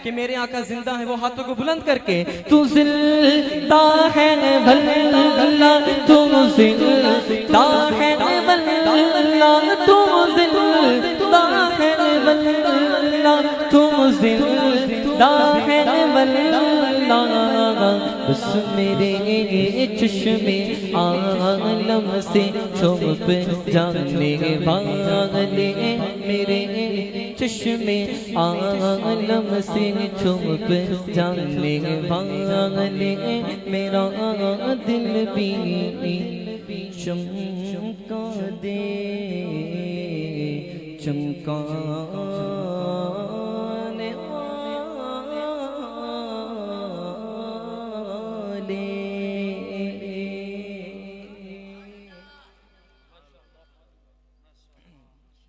کہ میرے آقا زندہ ہے، وہ ہاتھوں کو بلند کر کے تو زندہ ہے واللہ، تو زندہ ہے واللہ، تو زندہ ہے واللہ، تو زندہ ہے واللہ، بس میرے چشمے عالم سے چھپ جانے والے، میرے چشمے عالم سے چھپ جانے والے، میرا دل بھی چمکا دے، چمکانے والے۔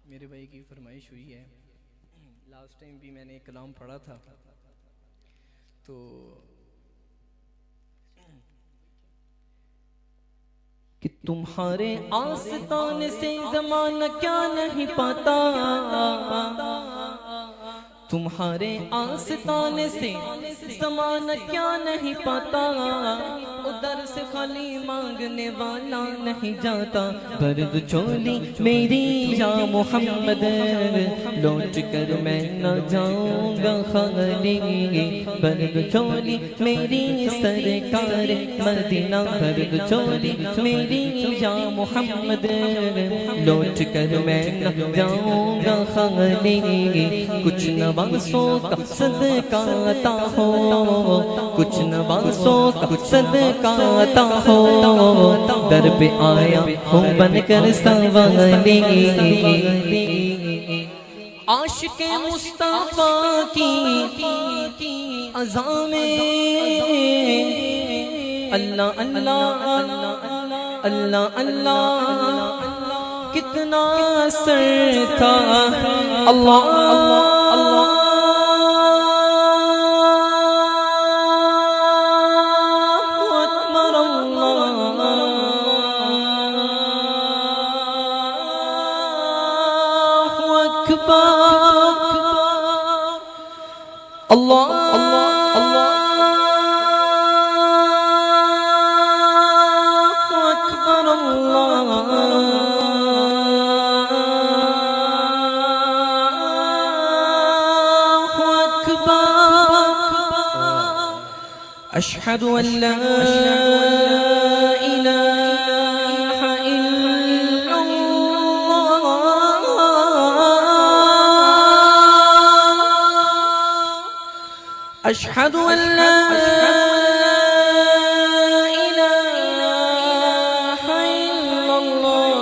میرے بھائی کی فرمائش ہوئی ہے، لاسٹ ٹائم بھی میں نے ایک کلام پڑھا تھا، تو کہ تمہارے آستان سے زمانہ کیا نہیں پاتا، تمہارے آستان سے زمانہ کیا نہیں پاتا، ادھر سے خالی مانگنے والا نہیں جاتا، برد چولی میری یا محمد لوٹ کر میں نہ جاؤں گا خالی، برد چولی میری سرکار مدینہ، برد چولی میری یا محمد لوٹ کر میں نہ جاؤں گا خالی، کچھ نوازوں کا صدقہ عطا ہو، کچھ نوازوں کا صدقہ عطا ہو، در پہ آیا ہوں بن کر سنوالی، عاشق مصطفیٰ کی اذان میں اللہ اللہ اللہ اللہ کتنا سر تھا، اللہ اکبر، اللہ أشهد أن لا إله إلا الله، أشهد أن لا إله إلا الله،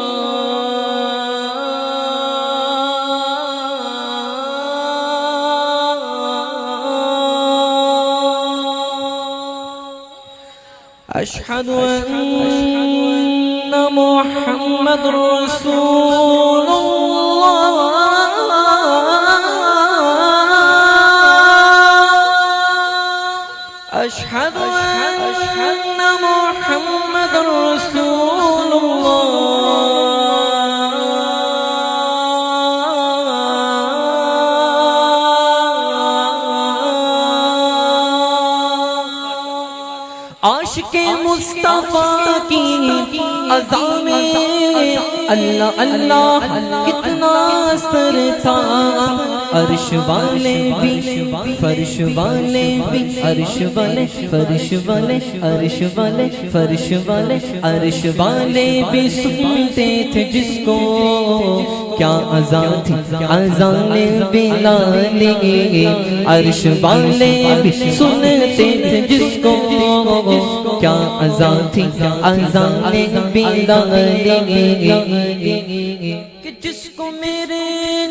أشهد أن محمد رسول الله، أشهد أن محمد رسول الله، عاشق مصطفیٰ کی اذان میں اللہ اللہ کتنا سر تھا، عرش والے بھی فرش والے بھی، عرش والے فرش والے، عرش والے فرش والے، عرش والے بھی سنتے تھے جس کو، کیا اذان تھی اذان بلال، عرش والے بھی سنتے تھے جس کو، کیا اذان تھی اذان بلال، کہ جس کو میرے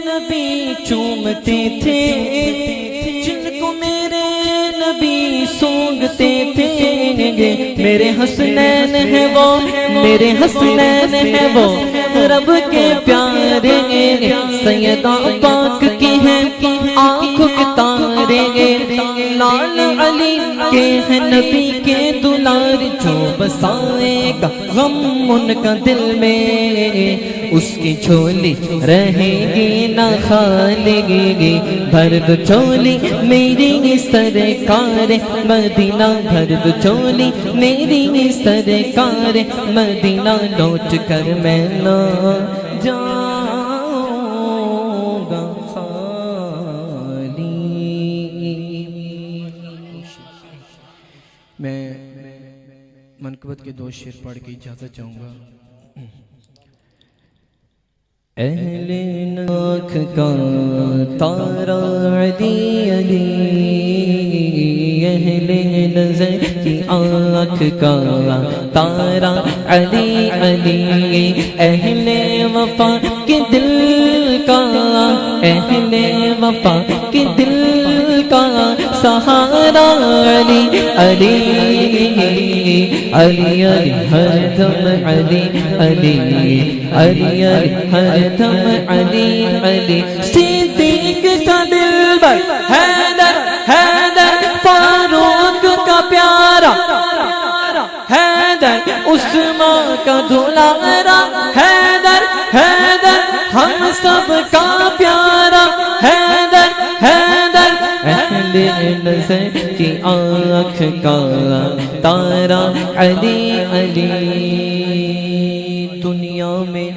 نبی چومتے تھے، جن کو میرے نبی سونگتے تھے، میرے حسنین ہیں وہ، میرے حسنین ہیں وہ رب کے پیارے، سیدہ پاک کی ہیں آنکھوں کے تارے، اتارے لال علی کے ہیں نبی کے دلار جو بسائے گا غم ان کا دل میں اس کی جھولی رہے گی نہ خالی بھر دو چولی میری سرکار مدینہ بھر دو چولی میری سرکار مدینہ لوٹ کر میں نہ جاؤں گا خالی میں منقبت کے 2 شعر پڑھ کے اجازت چاہوں گا اہل ناک کا تارا علی علی اہل نظر کی آنکھ کا تارا علی علی اہل وفا کے دل کا اہل وفا کے دل کا سہارا علی علی علی علی ہر دم علی علی علی علی ہر دم علی علی صدیق کا دلبر حیدر حیدر فاروق کا پیارا حیدر عثمان کا دلارا حیدر حیدر ہم سب کا پیارا حیدر حیدر اہل نظر کی آنکھ کا تارا علی علی دنیا میں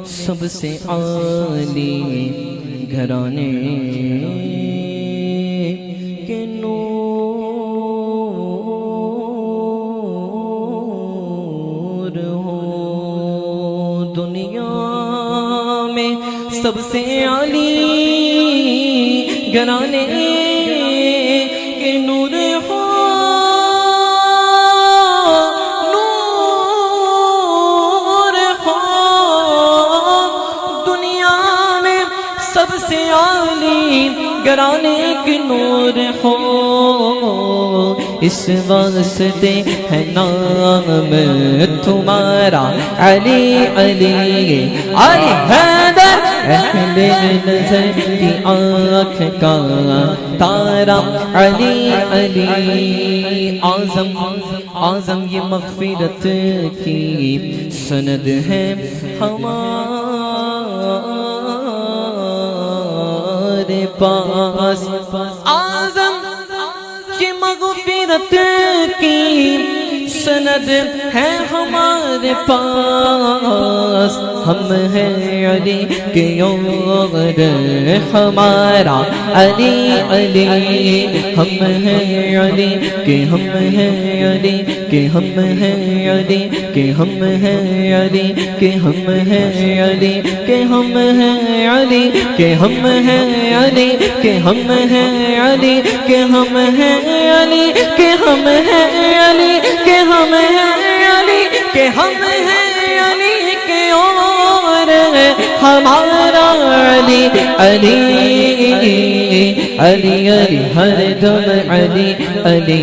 سب سے عالی گھرانے کے نور ہو دنیا میں سب سے عالی گھرانے کے نور ہو سب سے عالی گھرانے کے نور ہو اس واسطے ہے نام تمہارا علی علی علی حیدر اہل نظر کی آنکھ کا تارا علی علی اعظم یہ مغفرت کی سند ہے ہمارے پاس اعظم کی مغفرت کی سند ہے ہمارے پاس ہم ہیں علی کے اور ہمارا علی علی ہم ہیں علی کے ہم ہیں علی کہ ہم ہیں علی کہ ہم ہیں علی کہ ہم ہیں علی کہ ہم ہیں علی کہ ہم ہیں علی کہ ہم ہیں علی کہ ہم ہیں علی کہ ہم ہیں علی کہ ہم ہیں علی کہ ہم ہیں علی کے اور ہمارا علی علی علی علی ہر دم علی علی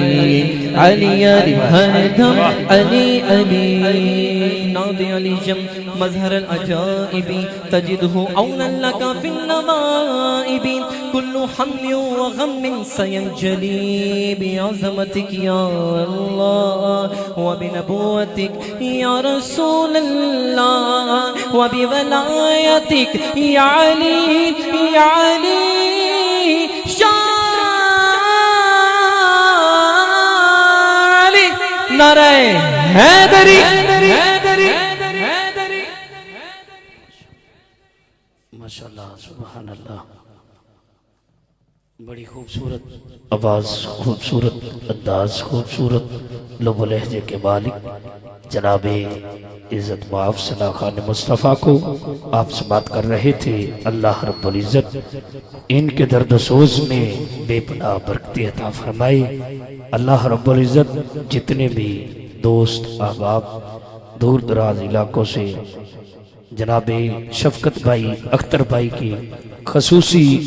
علی علی ہر دم علی علی ناد علی جم مظہر العجائب تجدہ اونا لکا فی النوائب کل حمل وغم سینجلی بعظمتک یا اللہ وبنبوتک یا رسول اللہ وبولایتک یا علی یا علی نعرہ حیدری ماشاءاللہ سبحان اللہ بڑی خوبصورت آواز خوبصورت انداز خوبصورت لب و لہجے کے مالک جناب عزت معاف ثنا خان مصطفیٰ کو آپ سے بات کر رہے تھے اللہ رب العزت ان کے درد و سوز میں بے پناہ برکتی عطا فرمائے اللہ رب العزت جتنے بھی دوست احباب دور دراز علاقوں سے جناب شفقت بھائی اختر بھائی کی خصوصی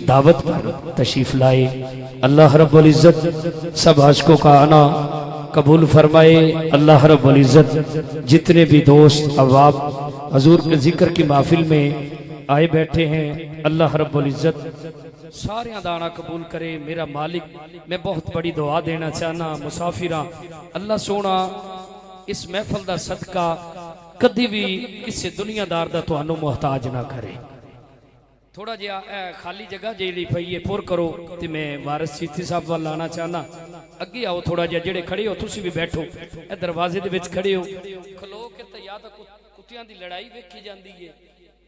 دعوت پر تشریف لائے اللہ رب العزت سب عاشقوں کا آنا قبول فرمائے اللہ رب العزت جتنے بھی دوست احباب حضور کے ذکر کی محفل میں آئے بیٹھے ہیں اللہ رب العزت سارے دانا قبول کرے میرا مالک. میں بہت بڑی دعا دینا چاہنا مسافرہ اللہ سونا اس محفل دا صدقہ کدی بھی کسی دنیا دار دا تانوں محتاج نہ کرے. تھوڑا جہا خالی جگہ جیڑی پئی ہے پر کرو تے میں وارث چیتی صاحب وال لانا چاہنا. اگے آؤ تھوڑا جہا جڑے کھڑے ہو تسی بھی بیٹھو اے دروازے دے وچ کھڑے ہو. کھلو کے تے یا کتیاں دی لڑائی ویکھی جاندی ہے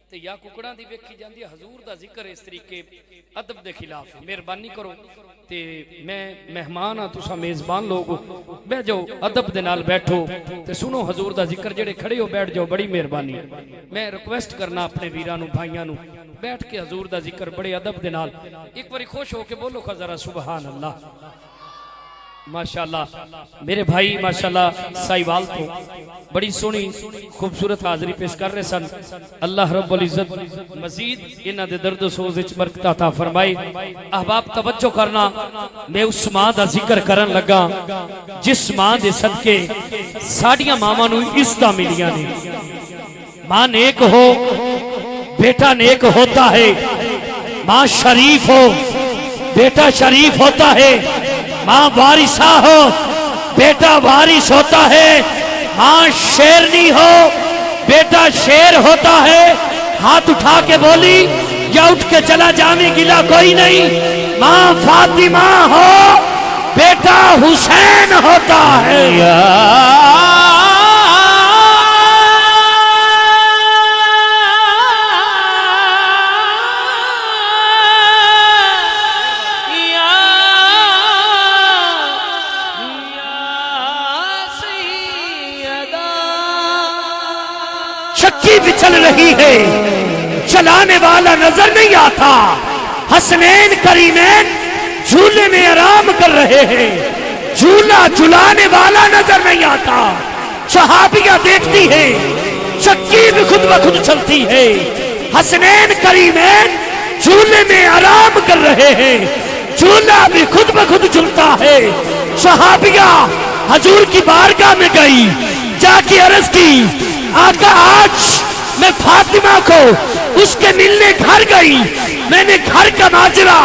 تے یا ککڑاں دی ویکھی جاندی ہے. حضور دا ذکر اس طریقے ادب دے خلاف ہے. مہربانی کرو تے میں مہمان ہاں تساں میزبان لوگ بیٹھ جاؤ ادب دے نال بیٹھو تے سنو حضور دا ذکر. جڑے کھڑے ہو بیٹھ جاؤ بڑی مہربانی. میں ریکویسٹ کرنا اپنے ویراں نو بھائیاں نو بیٹھ کے حضور دا ذکر بڑے ادب دے نال ایک باری خوش ہو کے بولو ذرا سبحان اللہ. ماشاءاللہ میرے بھائی ماشاءاللہ سائیوال تو بڑی سونی خوبصورت حاضری پیش کر رہے سن. اللہ رب العزت مزید انہاں دے درد و سوز وچ برکت عطا فرمائے. احباب توجہ کرنا میں اس ماں دا ذکر کرن لگا جس ماں دے صدقے ساڈیاں ماواں نو عزتاں ملیاں نے. ماں نیک ہو بیٹا نیک ہوتا ہے. ماں شریف ہو بیٹا شریف ہوتا ہے. ماں وارثہ ہو بیٹا وارث ہوتا ہے. ماں شیرنی ہو بیٹا شیر ہوتا ہے. ہاتھ اٹھا کے بولی یا اٹھ کے چلا جانے گلا کوئی نہیں. ماں فاطمہ ہو بیٹا حسین ہوتا ہے. چکی بھی چل رہی ہے چلانے والا نظر نہیں آتا. حسنین کریمین جھولے میں آرام کر رہے ہیں جھولا جھلانے والا نظر نہیں آتا. صحابیہ دیکھتی ہے چکی بھی خود بخود چلتی ہے. حسنین کریمین جھولے میں آرام کر رہے ہیں جھولا بھی خود بخود جھلتا ہے. صحابیہ حضور کی بارگاہ میں گئی جا کے عرض کی آقا آج میں فاطمہ کو اس کے ملنے گھر گئی. میں نے گھر کا ماجرا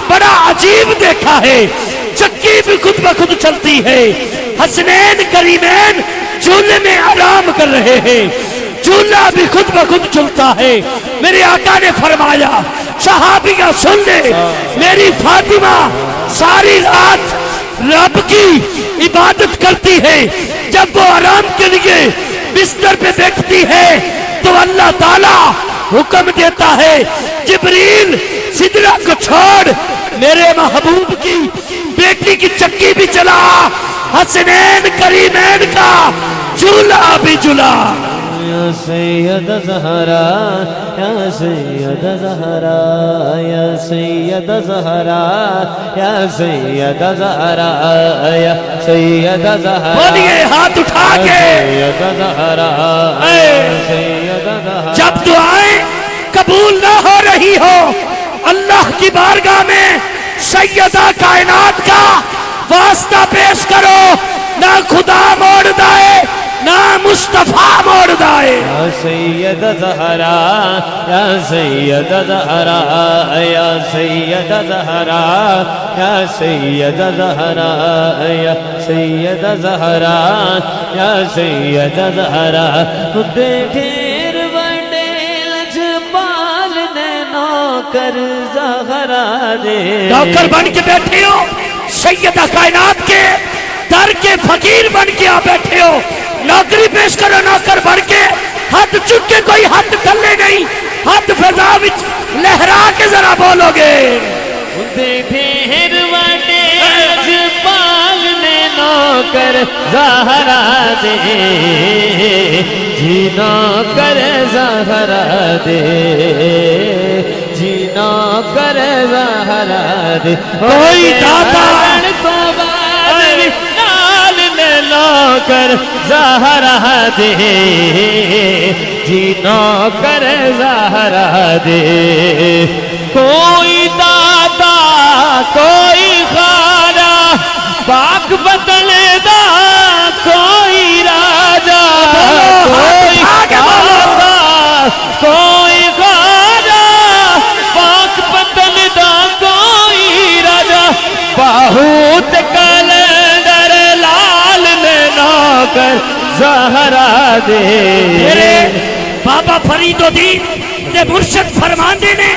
بڑا عجیب دیکھا ہے. چکی بھی خود بخود چلتی ہے. حسنین کریمین جھولے میں آرام کر رہے ہیں جھولا بھی خود بخود چلتا ہے. میرے آقا نے فرمایا صحابیہ سن لے میری فاطمہ ساری رات رب کی عبادت کرتی ہے. جب وہ آرام کے لیے بستر پہ بیٹھتی ہے تو اللہ تعالیٰ حکم دیتا ہے جبریل سدرہ کو چھوڑ میرے محبوب کی بیٹی کی چکی بھی چلا. حسنین کریمین کا جھولا بھی جھلا. یا سید زہرا یا سید زہرا یا سید زہرا یا سید زہرا یا سید زہرا. بولیے ہاتھ اٹھا کے سید زہرا سید زہرا. جب دعائیں قبول نہ ہو رہی ہو اللہ کی بارگاہ میں سیدہ کائنات کا واسطہ پیش کرو. نہ خدا موڑ دائے نہ مصطفیٰ موڑ دائے. یا سید زہرا یا سید زہرا یا سید زہرا یا سید زہرا یا سید زہرا یا سید زہرا. ڈھیر بڑے لجپال نے نوکر زہرا دے. نوکر بن کے بیٹھے ہو سیدہ کائنات کے در کے فقیر بن کے آ بیٹھے ہو. نوکری پیش کرو نوکر بن کے. ہاتھ چک کے کوئی ہاتھ تھلے نہیں ہاتھ فضا وچ لہرا کے ذرا بولو گے. ڈھیر بڑے لجپال نے نوکر زہرا دے جی نوکر زہرا دے جی نوکر زہرا دے. کوئی داتا نوکر زہرا دے جی نوکر زہرا دے. کوئی دادا کوئی خارا پاک بدل دا کوئی راجا کوئی دادا کوئی خارا پاک بدل دا زہرا دے میرے بابا فرید الدین دے مرشد فرماندے نے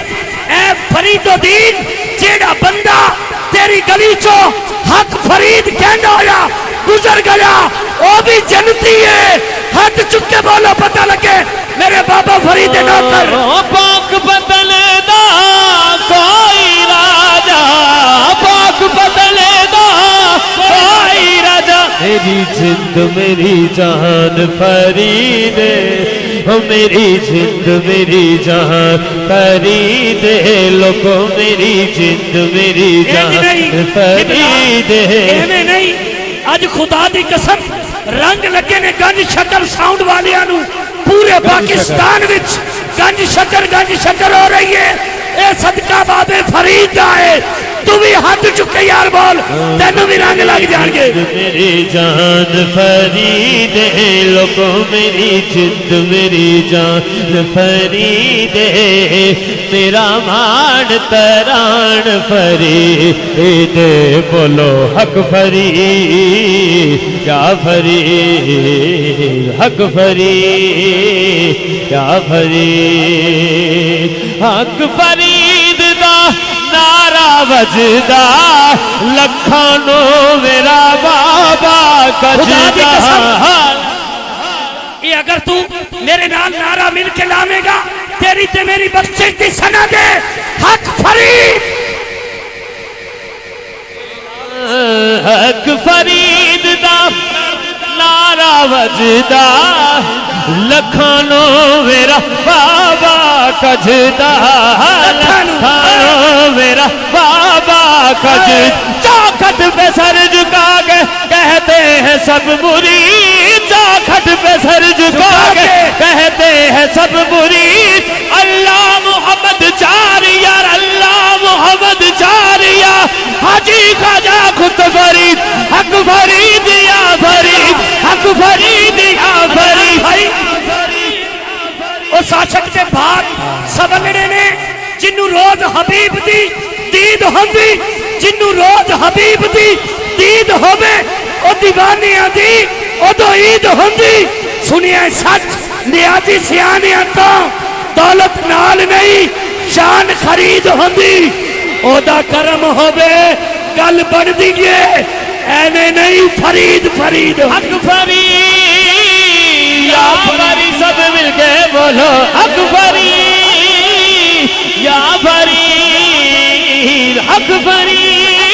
اے فرید الدین جیڑا بندہ تیری گلی چو حق فرید کہنا ہویا گزر گیا وہ بھی جنتی ہے ہاتھ چکے بولو پتہ لگے میرے بابا فرید نوکر پاک بدلے دا کوئی راجہ پاک بدلے دا کوئی راجہ میری جند میری جان فرید میری جند میری جان فرید لوگو میری جند میری جان فرید ایویں نہیں اج خدا دی قسم رنگ لگے نے گنج شکر ساؤنڈ والیاں نو پورے پاکستان وچ گنج شکر ہو رہی ہے اے صدقہ بابے فرید دا ہے تو بھی ہاتھ چکے یار بول تینوں بھی رنگ لگ جان گے میری جان فرید لوگو میری جند میری جان فرید میرا مان تران فرید بولو حق فرید یا فرید حق فرید یا فرید حق فرید دا نعرہ وجدا لکھانو میرا بابا کجدا یہ اگر تو میرے نال نعرہ مل کے لامے گا تیری تے میری بخشش دی سند ہے حق فرید حق فرید دا نعرہ وجدا لکھانو میرا بابا کجدا لکھانو میرا بابا کجدا چوکھٹ پہ سر جھکا کے کہتے ہیں سب مرید چوکھٹ پہ سر جھکا کے کہتے ہیں سب مرید اللہ محمد چار یار اللہ محمد چار یا حاجی خواجہ خود فرید حق فرید یا فرید حق فرید یا فرید اس عاشق دے بھات سبلڑے نے جنوں روز حبیب دی دید ہوندی جنوں روز حبیب دی دید ہوے او دیوانیاں دی او دو عید ہوندی سنیا سچ نیازی سیانیاں تو دولت نال نہیں شان خرید ہوندی او دا کرم ہوے گل بن دیئے ایویں نہیں فرید فرید حق فرید یا فرید سب مل کے بولو حق فرید یا فرید حق فرید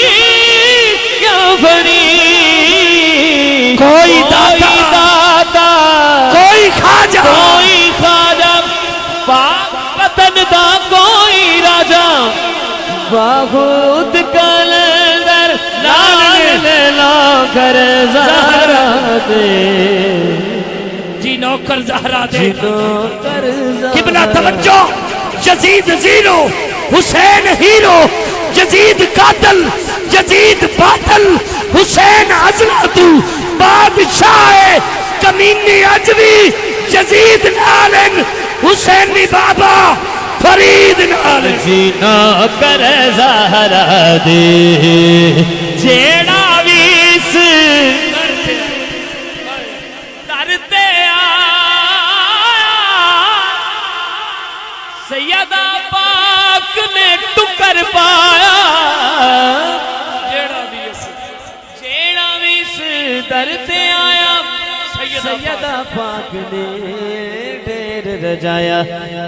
یا فرید کوئی داتا کوئی خواجہ پاک وطن دا کوئی راجہ باخود کلندر لال نوکر زہرا دے جی نوکر زہرا دے نوکر قبلہ توجہ یزید زیرو حسین ہیرو یزید قاتل یزید باطل حسین عظمتو بادشاہ کمینی عجوی یزید نالن حسینی بابا فرید نالن جینا کر زہرا دے جیڑا ویس درتے سیدہ پاک نے ٹکر پایا جیڑا ویس درتے آیا سیدہ پاک نے ڈیر رجایا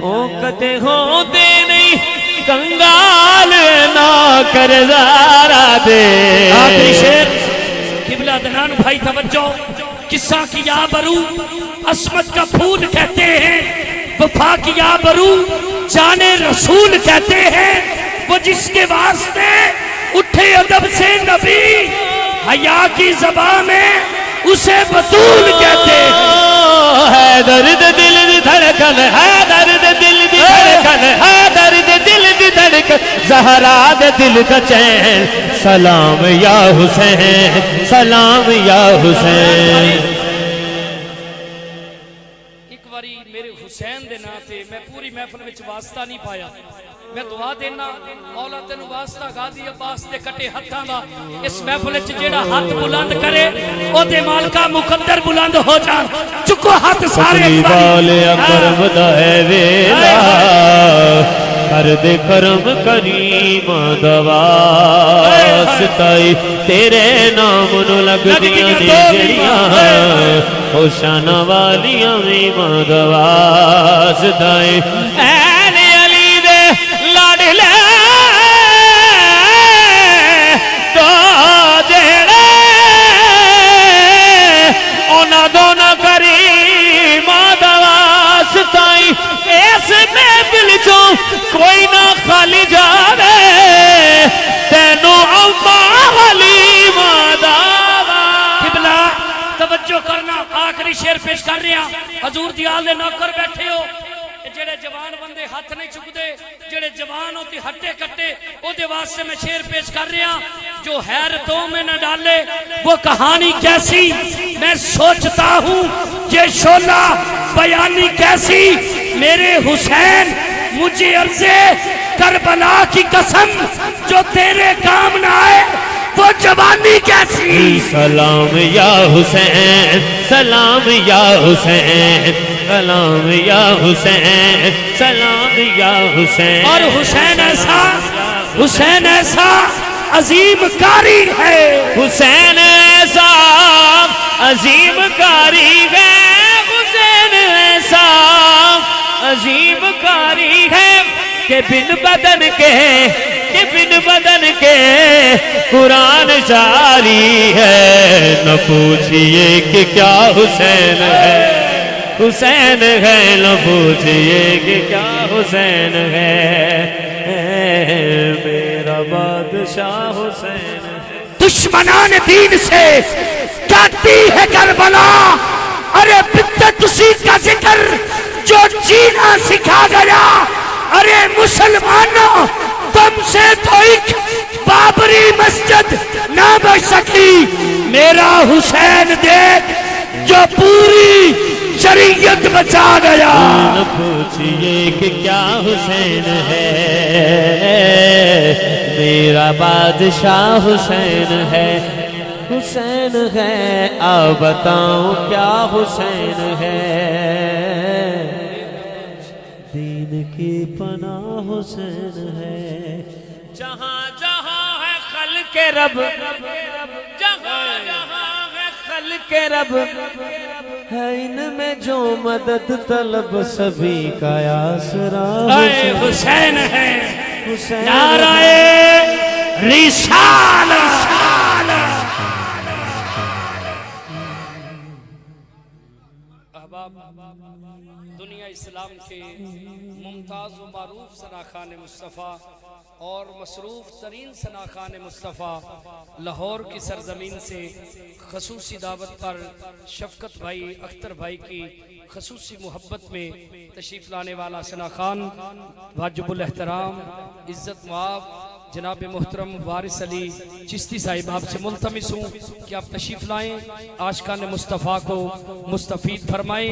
اوقتے ہوتے نہیں کنگال نوکر زہرا دے آخری شیر قبلہ دنان بھائی توجہ قصہ کی یابرو عصمت کا پھول کہتے ہیں وفا کی یابرو جانے رسول کہتے ہیں وہ جس کے واسطے اٹھے ادب سے نبی حیا کی زبان میں اسے بطول کہتے ہیں ہے درد دل دی دھڑکن ہے درد دل دی دھڑکن ہے درد دل دی دھڑکن زہرا دے دل کا چین سلام یا حسین سلام یا حسین ایک باری میرے حسین دے ناتے میں پوری محفل وچ واسطہ نہیں پایا میں دعا دینا مولا تینوں واسطہ غازی عباس دے کٹے ہتھاں دا اس محفل وچ جیڑا ہاتھ بلند کرے او دے مالکا مقدر بلند ہو جان چکو ہاتھ سارے والے کرم دا ہے ویلا کر دے کرم کریم دوا ستائی تیرے نام نو لگ دیاں نے جڑیاں ہوشانہ والیاں ویم دوا ستائی اہل علی دے لاڈلے تو جڑے اونا دونوں کریم دوا ستائی اس محفل چوں کوئی نہ خالی جاوے تینو اما حلیم داوا قبلہ توجہ کرنا آخری شعر پیش کر رہے ہیں حضور دی آل دے نوکر بیٹھے ہو جڑے جوان بندے ہاتھ نہیں چک دے جڑے جوان ہوتی ہٹے کٹے او دے واسطے میں شعر پیش کر رہے ہیں جو حیرتوں میں نہ ڈالے وہ کہانی کیسی میں سوچتا ہوں یہ شعلہ بیانی کیسی میرے حسین مجھے عرضے کربلا کی قسم جو تیرے کام نہ آئے وہ جوانی کیسی سلام یا حسین سلام یا حسین سلام یا حسین سلام یا حسین اور حسین ایسا عظیم کاری ہے حسین ایسا عظیم کاری ہے حسین ایسا عظیم کاری ہے کہ بن بدن کے قرآن جاری ہے نہ پوچھئے کہ کیا حسین ہے نہ پوچھئے کہ کیا حسین ہے میرا بادشاہ حسین ہے دشمنان دین سے کہتی ہے کربلا ارے بدت اسی کا ذکر جو جینا سکھا گیا ارے مسلمانوں تم سے تو ایک بابری مسجد نہ بچ سکی میرا حسین دیکھ جو پوری شریعت بچا گیا نہ پوچھئے کہ کیا حسین ہے میرا بادشاہ حسین ہے حسین ہے آؤ بتاؤں کیا حسین ہے دین کی پناہ حسین ہے جہاں جہاں ہے خلق رب جہاں جہاں ہے خلق رب ہے ان میں جو مدد طلب سبھی کا آسرا حسین ہے حسین نعرہ رسالت احباب دنیا اسلام کے ممتاز و معروف ثناخان مصطفیٰ اور مصروف ترین ثناخان مصطفیٰ لاہور کی سرزمین سے خصوصی دعوت پر شفقت بھائی اختر بھائی کی خصوصی محبت میں تشریف لانے والا ثناخان واجب الاحترام عزت معاب جناب محترم وارث علی چشتی صاحب آپ سے ملتمس ہوں کہ آپ تشریف لائیں عاشقان مصطفیٰ کو مستفید فرمائیں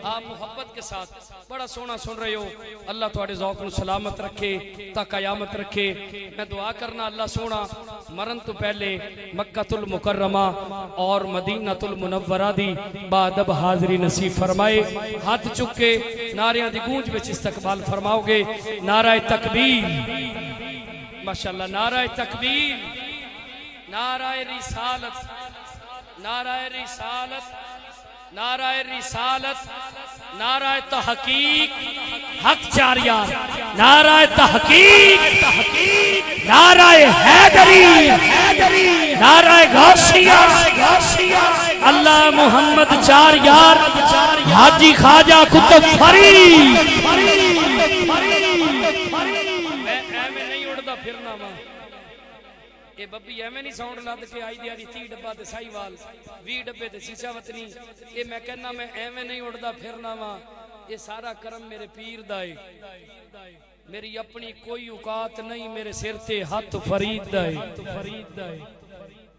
آپ محبت کے ساتھ بڑا سونا سن رہے ہو اللہ تواڈے ذوق کو سلامت رکھے تا قیامت رکھے میں دعا کرنا اللہ سونا مرن تو پہلے مکہ المکرمہ اور مدینہ المنورہ دی بادب حاضری نصیب فرمائے ہاتھ چک کے نعریاں دی گونج وچ استقبال فرماؤ گے نعرہ تکبیر ماشاءاللہ نعرہ تکبیر نعرہ رسالت نعرہ رسالت نعرہ رسالت نعرہ تحقیق حق چاریار نعرہ تحقیق نعرہ حیدری نعرہ غوثیہ اللہ محمد چار یار حاجی خواجہ کتب فرید پھرنا ماں اے ببی ایمیں نہیں ساؤنڈ لاد کے آئی دیاری 30 ڈبہ دے سائی وال 20 ڈبے دے سیچا وطنی اے میں کہنا میں ایمیں نہیں اڑدا پھرنا ماں یہ سارا کرم میرے پیر دائے میری اپنی کوئی اوقات نہیں میرے سر تے ہاتھ فرید دائے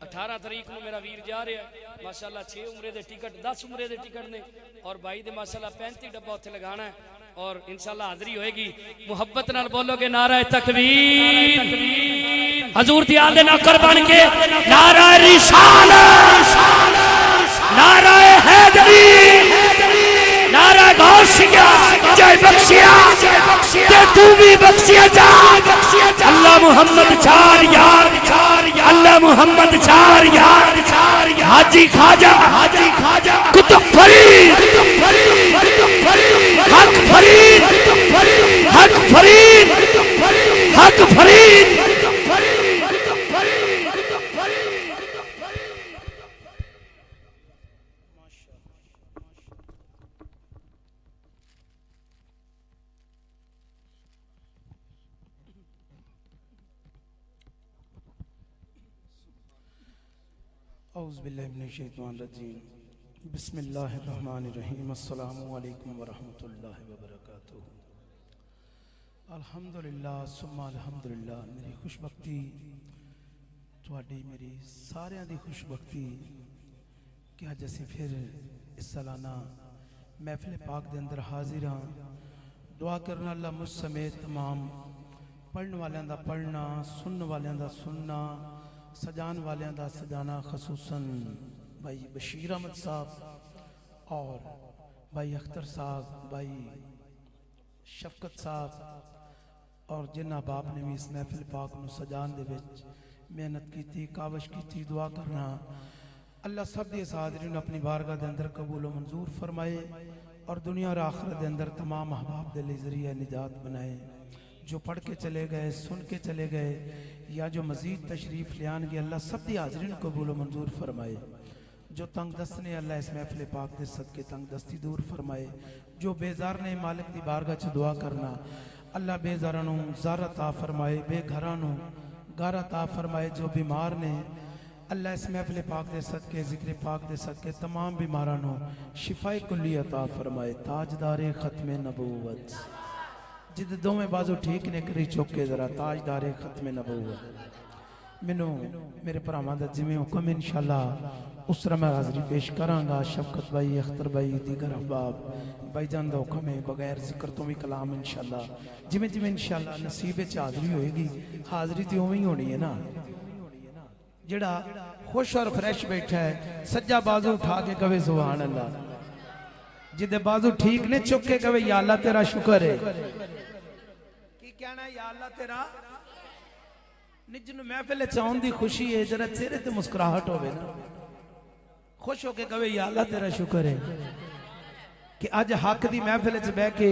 18 تاریخ کو میرا ویر جا رہا ہے ماشاءاللہ 6 عمرے دے ٹکٹ 10 عمرے دے ٹکٹ نے اور بھائی دے ماشاءاللہ 35 ڈبہ ہوتے لگانا ہے اور انشاءاللہ حاضری ہوئے گی محبت نال بولو گے نعرہ تکبیر حضور دی آل دے نوکر بن کے نعرہ رسالت نعرہ حیدری نعرہ غوثیہ جے بخشیا تے تو بھی بخشیا جا اللہ محمد چھار یار اللہ محمد چھار یار حاجی خواجہ کتب فرید حق فرید حق فرید حق فرید اعوذ باللہ من الشیطان الرجیم بسم اللہ الرحمن الرحیم السلام علیکم ورحمۃ اللہ وبرکاتہ الحمدللہ ثم الحمدللہ میری خوش بختی تواڈی میری سارے دی خوش بختی کہ اج اسی پھر اس سالانہ محفل پاک دے اندر حاضر ہاں دعا کرنا اللہ مجھ سمیت تمام پڑھن والیاں دا پڑھنا سنن والیاں دا سننا سجان والیاں دا سجانا خصوصاً بھائی بشیر احمد صاحب اور بھائی اختر صاحب بھائی شفقت صاحب اور جنہ باپ نے بھی اس محفل پاک نو سجان دے وچ محنت کی تھی کاوش کی تھی دعا کرنا اللہ سب دی حاضرین اپنی بارگاہ دے اندر قبول و منظور فرمائے اور دنیا اور آخرت دے اندر تمام احباب دے لئے ذریعہ نجات بنائے جو پڑھ کے چلے گئے سن کے چلے گئے یا جو مزید تشریف لیان گے اللہ سب دی حاضرین قبول و منظور فرمائے جو تنگ دست نے اللہ اس محفل پاک دے صدقے تنگ دستی دور فرمائے جو بیزار نے مالک دی بارگاہ چ دعا کرنا اللہ بیزارانوں زار عطا فرمائے بے گھرانوں گھر عطا فرمائے جو بیمار نے اللہ اس محفل پاک دے صدقے ذکر پاک دے صدقے تمام بیمارانوں شفائے کلی عطا فرمائے تاجدار ختم نبوت جد دو میں بازو ٹھیک نے کری چوکے ذرا تاجدار ختم نبوت منو میرے پرامہ دا جمعہ حکم انشاءاللہ اس طرح میں حاضری پیش کرانگا شفقت بھائی اختر بھائی دیگر احباب بھائی جان دا حکم ہے بغیر ذکر تو بھی کلام انشاءاللہ جمعہ انشاءاللہ نصیب چ حاضری ہوئے گی حاضری تی ہوئی ہونی ہے نا جڑا خوش اور فریش بیٹھا ہے سجا بازو اٹھا کے کہے سبحان اللہ جدے بازو ٹھیک نے چکے کہے یا اللہ تیرا شکر ہے کی کہنا ہے یا اللہ تیرا نجنو محفل چاہن دی خوشی ہے جرا چہرے تے مسکراہٹ ہوئے نا خوش ہو کے کہے یا اللہ تیرا شکر ہے کہ آج حق دی محفل چ بہ کے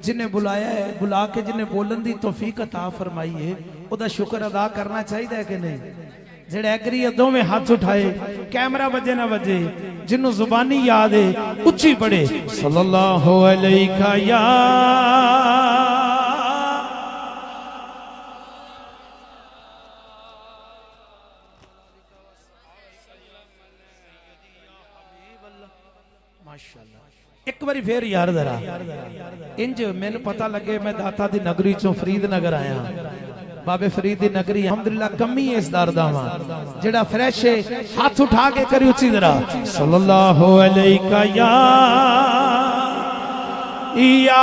جنہیں بلایا ہے بلا کے جنہیں بولن دی توفیق عطا فرمائی ہے او دا شکر ادا کرنا چاہیے ہے کہ نہیں جڑے ایگری دو میں ہاتھ اٹھائے کیمرہ بجے نہ بجے جنہوں زبانی یاد ہے اچھی پڑھے صلی اللہ علیہ یا ایک باری پھر یار ذرا انج میں نے پتہ لگے میں داتا دی نگری چوں فرید نگر آیا بابے فرید دی نگری الحمدللہ کمی ہے اس دارداں جڑا فریش ہے ہاتھ اٹھا کے کری اچھی ذرا صلی اللہ علیہ یا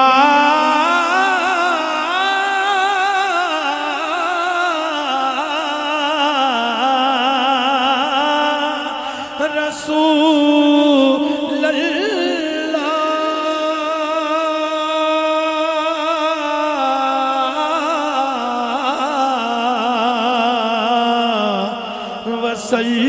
رسول اللہ وسلم